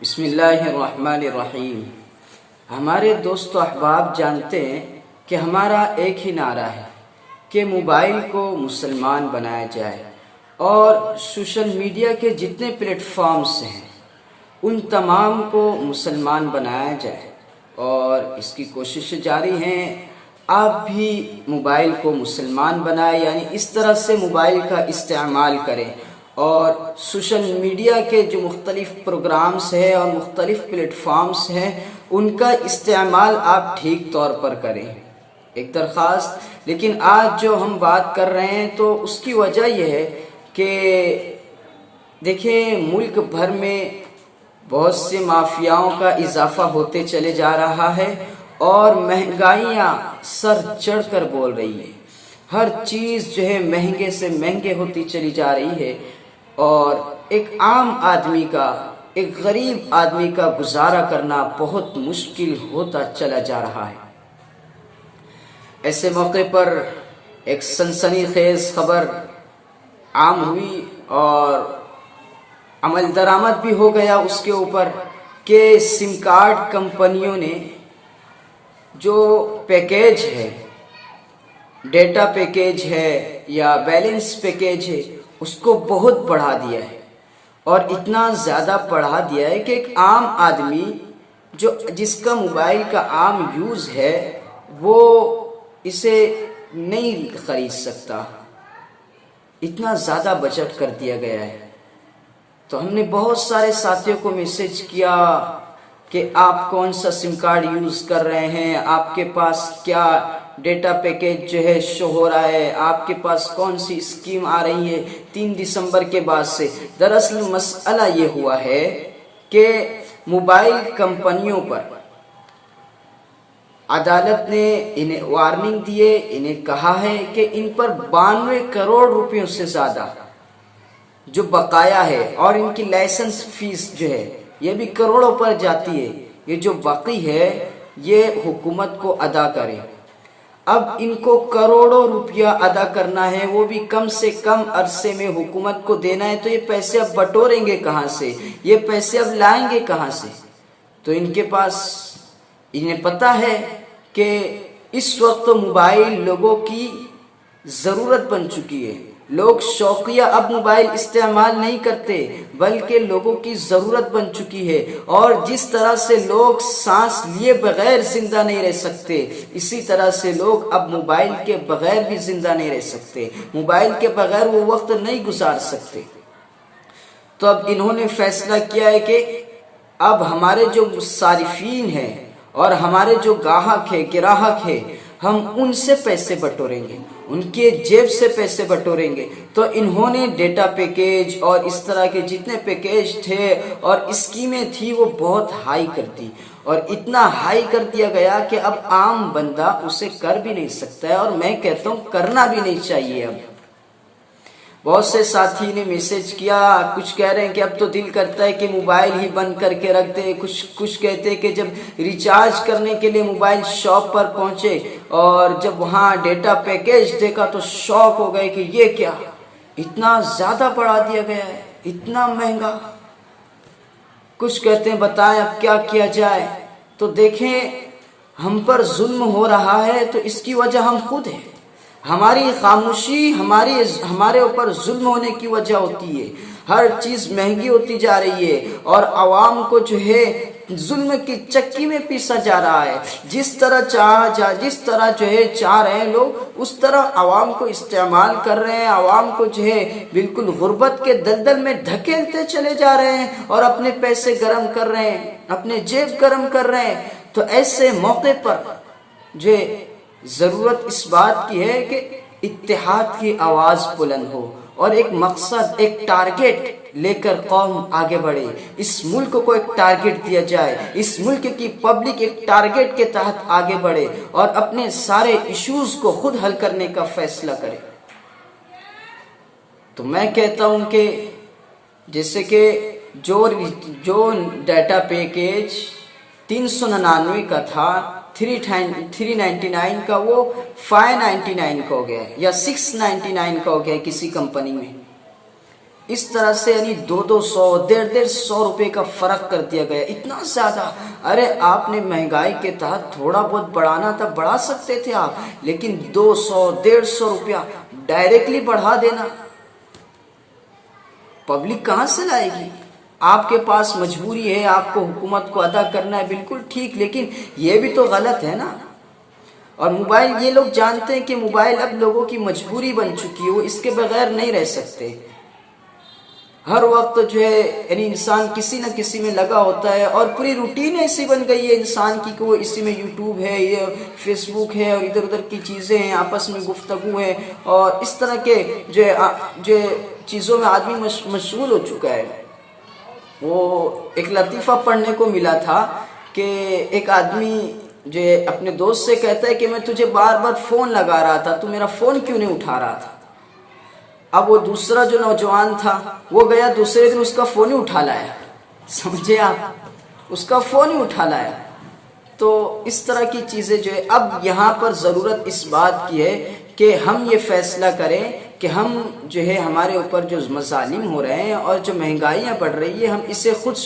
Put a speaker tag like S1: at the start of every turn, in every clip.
S1: بسم اللہ الرحمن الرحیم۔ ہمارے دوست و احباب جانتے ہیں کہ ہمارا ایک ہی نعرہ ہے کہ موبائل کو مسلمان بنایا جائے اور سوشل میڈیا کے جتنے پلیٹ فارمز ہیں ان تمام کو مسلمان بنایا جائے، اور اس کی کوششیں جاری ہیں۔ آپ بھی موبائل کو مسلمان بنائیں، یعنی اس طرح سے موبائل کا استعمال کریں اور سوشل میڈیا کے جو مختلف پروگرامز ہیں اور مختلف پلیٹ فارمز ہیں ان کا استعمال آپ ٹھیک طور پر کریں۔ ایک درخواست، لیکن آج جو ہم بات کر رہے ہیں تو اس کی وجہ یہ ہے کہ دیکھیں ملک بھر میں بہت سے مافیاؤں کا اضافہ ہوتے چلے جا رہا ہے اور مہنگائیاں سر چڑھ کر بول رہی ہے۔ ہر چیز جو ہے مہنگے سے مہنگے ہوتی چلی جا رہی ہے اور ایک عام آدمی کا، ایک غریب آدمی کا گزارا کرنا بہت مشکل ہوتا چلا جا رہا ہے۔ ایسے موقع پر ایک سنسنی خیز خبر عام ہوئی اور عمل درآمد بھی ہو گیا اس کے اوپر کہ سم کارڈ کمپنیوں نے جو پیکیج ہے، ڈیٹا پیکیج ہے یا بیلنس پیکیج ہے، اس کو بہت بڑھا دیا ہے، اور اتنا زیادہ بڑھا دیا ہے کہ ایک عام آدمی جس کا موبائل کا عام یوز ہے وہ اسے نہیں خرید سکتا، اتنا زیادہ بجٹ کر دیا گیا ہے۔ تو ہم نے بہت سارے ساتھیوں کو میسج کیا کہ آپ کون سا سم کارڈ یوز کر رہے ہیں، آپ کے پاس کیا ڈیٹا پیکیج جو ہے شو ہو رہا ہے، آپ کے پاس کون سی اسکیم آ رہی ہے 3 دسمبر کے بعد سے۔ دراصل مسئلہ یہ ہوا ہے کہ موبائل کمپنیوں پر عدالت نے انہیں وارننگ دیے، انہیں کہا ہے کہ ان پر 92 کروڑ روپیوں سے زیادہ جو بقایا ہے، اور ان کی لائسنس فیس جو ہے یہ بھی کروڑوں پر جاتی ہے، یہ جو باقی ہے یہ حکومت کو ادا کرے۔ اب ان کو کروڑوں روپیہ ادا کرنا ہے، وہ بھی کم سے کم عرصے میں حکومت کو دینا ہے، تو یہ پیسے اب بٹوریں گے کہاں سے، یہ پیسے اب لائیں گے کہاں سے؟ تو ان کے پاس، انہیں پتہ ہے کہ اس وقت موبائل لوگوں کی ضرورت بن چکی ہے، لوگ شوقیہ اب موبائل استعمال نہیں کرتے بلکہ لوگوں کی ضرورت بن چکی ہے، اور جس طرح سے لوگ سانس لیے بغیر زندہ نہیں رہ سکتے اسی طرح سے لوگ اب موبائل کے بغیر بھی زندہ نہیں رہ سکتے، موبائل کے بغیر وہ وقت نہیں گزار سکتے۔ تو اب انہوں نے فیصلہ کیا ہے کہ اب ہمارے جو صارفین ہیں اور ہمارے جو گراہک ہیں ہم ان سے پیسے بٹوریں گے، ان کے جیب سے پیسے بٹوریں گے۔ تو انہوں نے ڈیٹا پیکیج اور اس طرح کے جتنے پیکیج تھے اور اسکیمیں تھی وہ بہت ہائی کر دی، اور اتنا ہائی کر دیا گیا کہ اب عام بندہ اسے کر بھی نہیں سکتا ہے، اور میں کہتا ہوں کرنا بھی نہیں چاہیے۔ اب بہت سے ساتھی نے میسج کیا، کچھ کہہ رہے ہیں کہ اب تو دل کرتا ہے کہ موبائل ہی بند کر کے رکھ دے، کچھ کہتے ہیں کہ جب ریچارج کرنے کے لیے موبائل شاپ پر پہنچے اور جب وہاں ڈیٹا پیکیج دیکھا تو شوق ہو گئے کہ یہ کیا، اتنا زیادہ بڑھا دیا گیا ہے، اتنا مہنگا۔ کچھ کہتے ہیں بتائیں اب کیا کیا جائے۔ تو دیکھیں ہم پر ظلم ہو رہا ہے تو اس کی وجہ ہم خود ہیں، ہماری خاموشی ہمارے اوپر ظلم ہونے کی وجہ ہوتی ہے، ہر چیز مہنگی ہوتی جا رہی ہے اور عوام کو جو ہے ظلم کی چکی میں پیسا جا رہا ہے۔ جس طرح جو ہے چاہ رہے ہیں لوگ اس طرح عوام کو استعمال کر رہے ہیں، عوام کو جو ہے بالکل غربت کے دلدل میں دھکیلتے چلے جا رہے ہیں اور اپنے پیسے گرم کر رہے ہیں، اپنے جیب گرم کر رہے ہیں۔ تو ایسے موقع پر جو ضرورت اس بات کی ہے کہ اتحاد کی آواز بلند ہو اور ایک مقصد، ایک ٹارگٹ لے کر قوم آگے بڑھے، اس ملک کو ایک ٹارگٹ دیا جائے، اس ملک کی پبلک ایک ٹارگٹ کے تحت آگے بڑھے اور اپنے سارے ایشوز کو خود حل کرنے کا فیصلہ کرے۔ تو میں کہتا ہوں کہ جیسے کہ جو ڈیٹا پیکیج 399 کا تھا، 399 کا وہ 599 کا ہو گیا یا 699 کا ہو گیا کسی کمپنی میں۔ اس طرح سے یعنی 200 150 روپے کا فرق کر دیا گیا، اتنا زیادہ۔ ارے آپ نے مہنگائی کے تحت تھوڑا بہت بڑھانا تھا، بڑھا سکتے تھے آپ، لیکن 200 150 روپیہ ڈائریکٹلی بڑھا دینا، پبلک کہاں سے لائے گی؟ آپ کے پاس مجبوری ہے، آپ کو حکومت کو ادا کرنا ہے، بالکل ٹھیک، لیکن یہ بھی تو غلط ہے نا۔ اور موبائل، یہ لوگ جانتے ہیں کہ موبائل اب لوگوں کی مجبوری بن چکی ہے، وہ اس کے بغیر نہیں رہ سکتے۔ ہر وقت جو ہے یعنی انسان کسی نہ کسی میں لگا ہوتا ہے، اور پوری روٹین ایسی بن گئی ہے انسان کی کہ وہ اسی میں یوٹیوب ہے، یہ فیس بک ہے، اور ادھر ادھر کی چیزیں ہیں، آپس میں گفتگو ہے، اور اس طرح کے جو چیزوں میں آدمی مشغول ہو چکا ہے۔ وہ ایک لطیفہ پڑھنے کو ملا تھا کہ ایک آدمی جو اپنے دوست سے کہتا ہے کہ میں تجھے بار بار فون لگا رہا تھا، تو میرا فون کیوں نہیں اٹھا رہا تھا؟ اب وہ دوسرا جو نوجوان تھا وہ گیا دوسرے دن اس کا فون ہی اٹھا لایا، سمجھے آپ، اس کا فون ہی اٹھا لایا۔ تو اس طرح کی چیزیں جو ہے، اب یہاں پر ضرورت اس بات کی ہے کہ ہم یہ فیصلہ کریں کہ ہم جو ہے ہمارے اوپر جو مظالم ہو رہے ہیں اور جو مہنگائیاں بڑھ رہی ہے، ہم اسے خود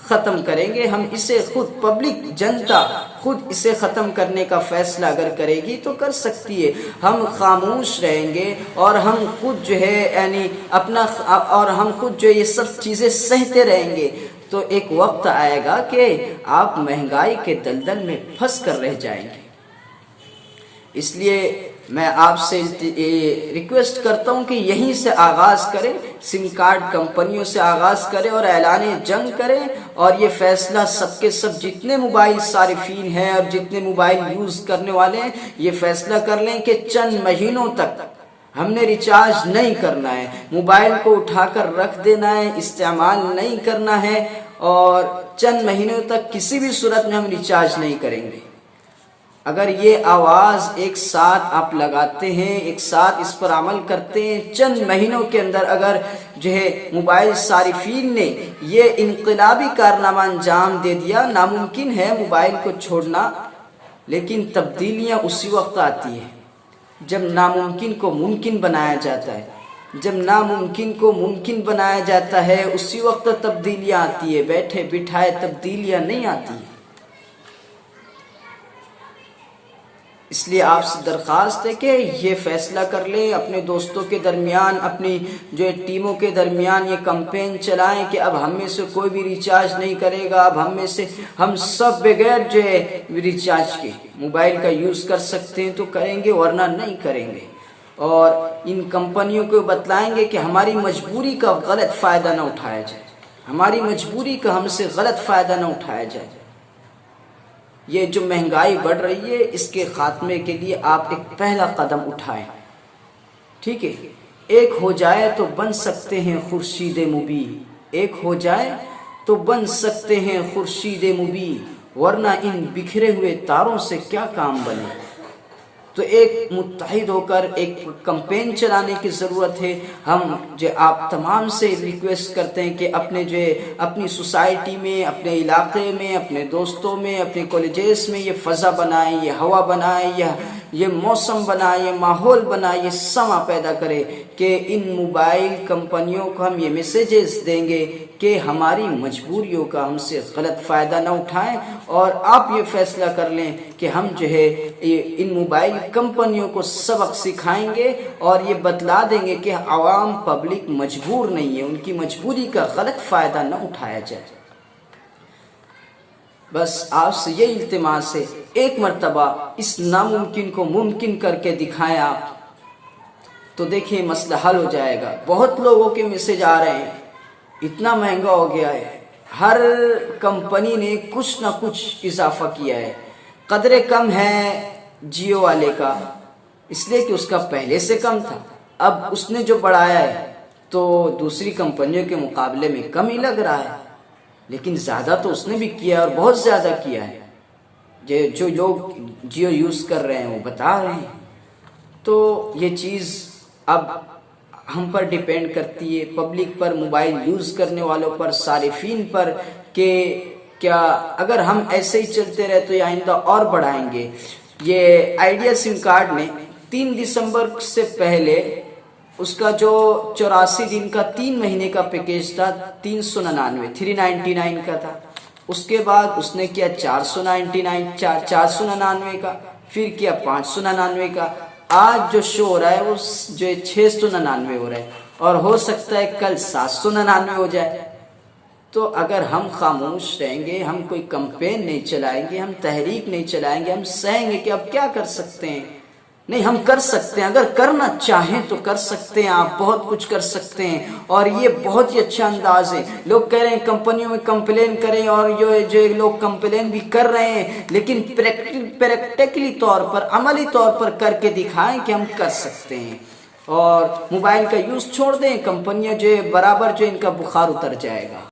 S1: ختم کریں گے، ہم اسے خود، پبلک جنتا خود اسے ختم کرنے کا فیصلہ اگر کرے گی تو کر سکتی ہے۔ ہم خاموش رہیں گے اور ہم خود جو ہے یعنی اور ہم خود جو یہ سب چیزیں سہتے رہیں گے، تو ایک وقت آئے گا کہ آپ مہنگائی کے دلدل میں پھنس کر رہ جائیں گے۔ اس لیے میں آپ سے ریکویسٹ کرتا ہوں کہ یہیں سے آغاز کریں، سم کارڈ کمپنیوں سے آغاز کریں اور اعلان جنگ کریں، اور یہ فیصلہ سب کے سب جتنے موبائل صارفین ہیں اور جتنے موبائل یوز کرنے والے ہیں، یہ فیصلہ کر لیں کہ چند مہینوں تک ہم نے ریچارج نہیں کرنا ہے، موبائل کو اٹھا کر رکھ دینا ہے، استعمال نہیں کرنا ہے، اور چند مہینوں تک کسی بھی صورت میں ہم ریچارج نہیں کریں گے۔ اگر یہ آواز ایک ساتھ آپ لگاتے ہیں، ایک ساتھ اس پر عمل کرتے ہیں، چند مہینوں کے اندر اگر جو ہے موبائل صارفین نے یہ انقلابی کارنامہ انجام دے دیا، ناممکن ہے موبائل کو چھوڑنا، لیکن تبدیلیاں اسی وقت آتی ہیں جب ناممکن کو ممکن بنایا جاتا ہے۔ جب ناممکن کو ممکن بنایا جاتا ہے اسی وقت تبدیلیاں آتی ہے، بیٹھے بٹھائے تبدیلیاں نہیں آتی ہیں۔ اس لیے آپ سے درخواست ہے کہ یہ فیصلہ کر لیں، اپنے دوستوں کے درمیان، اپنی جو ٹیموں کے درمیان یہ کمپین چلائیں کہ اب ہم میں سے کوئی بھی ریچارج نہیں کرے گا، اب ہم سب بغیر جو ہے ریچارج کے موبائل کا یوز کر سکتے ہیں تو کریں گے، ورنہ نہیں کریں گے۔ اور ان کمپنیوں کو بتلائیں گے کہ ہماری مجبوری کا غلط فائدہ نہ اٹھایا جائے، ہماری مجبوری کا ہم سے غلط فائدہ نہ اٹھایا جائے۔ یہ جو مہنگائی بڑھ رہی ہے اس کے خاتمے کے لیے آپ ایک پہلا قدم اٹھائیں، ٹھیک ہے؟ ایک ہو جائے تو بن سکتے ہیں خورشید مبیں، ایک ہو جائے تو بن سکتے ہیں خورشید مبیں، ورنہ ان بکھرے ہوئے تاروں سے کیا کام بنے۔ تو ایک متحد ہو کر ایک کمپین چلانے کی ضرورت ہے۔ ہم جو آپ تمام سے ریکویسٹ کرتے ہیں کہ اپنی سوسائٹی میں، اپنے علاقے میں، اپنے دوستوں میں، اپنے کالجز میں یہ فضا بنائیں، یہ ہوا بنائیں، یہ موسم بنائیں، یہ ماحول بنائیں، یہ سما پیدا کرے کہ ان موبائل کمپنیوں کو ہم یہ میسیجز دیں گے کہ ہماری مجبوریوں کا ہم سے غلط فائدہ نہ اٹھائیں، اور آپ یہ فیصلہ کر لیں کہ ہم جو ہے ان موبائل کمپنیوں کو سبق سکھائیں گے اور یہ بتلا دیں گے کہ عوام پبلک مجبور نہیں ہے، ان کی مجبوری کا غلط فائدہ نہ اٹھایا جائے۔ بس آپ سے یہ التماس ہے، ایک مرتبہ اس ناممکن کو ممکن کر کے دکھائیں آپ، تو دیکھیں مسئلہ حل ہو جائے گا۔ بہت لوگوں کے میسج آ رہے ہیں، اتنا مہنگا ہو گیا ہے، ہر کمپنی نے کچھ نہ کچھ اضافہ کیا ہے۔ قدرے کم ہے جیو والے کا، اس لیے کہ اس کا پہلے سے کم تھا، اب اس نے جو بڑھایا ہے تو دوسری کمپنیوں کے مقابلے میں کم ہی لگ رہا ہے، لیکن زیادہ تو اس نے بھی کیا اور بہت زیادہ کیا ہے۔ جو لوگ جیو یوز کر رہے ہیں وہ بتا رہے ہیں۔ تو یہ چیز اب ہم پر ڈیپینڈ کرتی ہے، پبلک پر، موبائل یوز کرنے والوں پر، صارفین پر، کہ کیا اگر ہم ایسے ہی چلتے رہے تو یہ آئندہ اور بڑھائیں گے۔ یہ آئیڈیا سم کارڈ نے 3 دسمبر سے پہلے اس کا جو 84 دن کا 3 مہینے کا پیکیج تھا 399 کا تھا. اس کے بعد اس نے کیا 499 کا، پھر کیا 599 کا. آج جو شو ہو رہا ہے وہ جو 699 ہو رہا ہے، اور ہو سکتا ہے کل 799 ہو جائے. تو اگر ہم خاموش رہیں گے، ہم کوئی کمپین نہیں چلائیں گے، ہم تحریک نہیں چلائیں گے، ہم سہیں گے کہ اب کیا کر سکتے ہیں. نہیں، ہم کر سکتے ہیں، اگر کرنا چاہیں تو کر سکتے ہیں. آپ بہت کچھ کر سکتے ہیں، اور یہ بہت ہی اچھا انداز ہے. لوگ کہہ رہے ہیں کمپنیوں میں کمپلین کریں، اور جو لوگ کمپلین بھی کر رہے ہیں، لیکن پریکٹیکلی طور پر، عملی طور پر کر کے دکھائیں کہ ہم کر سکتے ہیں. اور موبائل کا یوز چھوڑ دیں، کمپنیاں جو ہے برابر جو ان کا بخار اتر جائے گا.